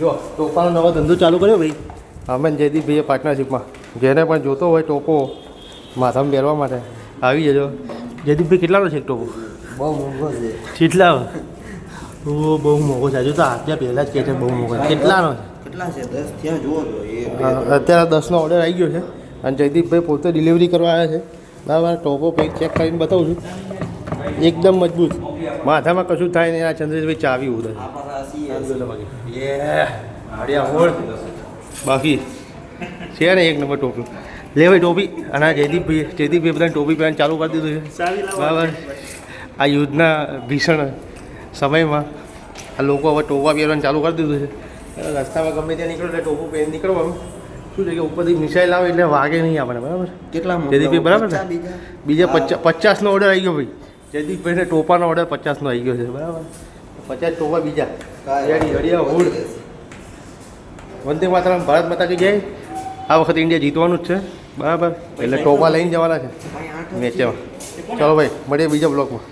જો ટોપાનો નવો ધંધો ચાલુ કર્યો ભાઈ અમે જયદીપભાઈએ પાર્ટનરશિપમાં. જેને પણ જોતો હોય ટોપો માથામાં પહેરવા માટે આવી જજો. જયદીપભાઈ કેટલાનો છે ટોપો? બહુ મોંઘો છે. કેટલા? ઓ બહુ મોંઘો છે. હજુ તો આપ્યા પહેલાં જ કહે છે બહુ મોંઘો. કેટલાનો છે? કેટલા છે? 10 થયા જુઓ તો. અત્યારે 10નો ઓર્ડર આવી ગયો છે અને જયદીપભાઈ પોતે ડિલિવરી કરવા આવ્યા છે. બરાબર. ટોપો પેક ચેક કરીને બતાવું છું. એકદમ મજબૂત, માથામાં કશું થાય નહીં. આ ચંદ્રેશભાઈ ચાવી ઉડે બાકી છે ને એક નંબર ટોપી. લે ભાઈ ટોપી. અને આ જયદીપભાઈ બધાને ટોપી પહેરવાનું ચાલુ કરી દીધું છે. બરાબર. આ યુદ્ધના ભીષણ સમયમાં આ લોકો હવે ટોપા પહેરવાનું ચાલુ કરી દીધું છે. રસ્તામાં ગમે ત્યાં નીકળો એટલે ટોપું પહેરી નીકળવાનું. શું છે કે ઉપરથી મિસાઇલ આવે એટલે વાગે નહીં આપણે. બરાબર. કેટલા જયદીપભાઈ બરાબર ને? બીજા 50નો ઓર્ડર આવી ગયો ભાઈ. જયદીપભાઈને ટોપાનો ઓર્ડર 50નો આવી ગયો છે. બરાબર. 50 ટોપા બીજા હડિયા હુડ. વંદે માતરમ, ભારત માતા કી જય. આ વખતે ઇન્ડિયા જીતવાનું જ છે. બરાબર. એટલે ટોપા લઈને જવાના છે મેચમાં. ચલો ભાઈ મળીએ બીજા બ્લોકમાં.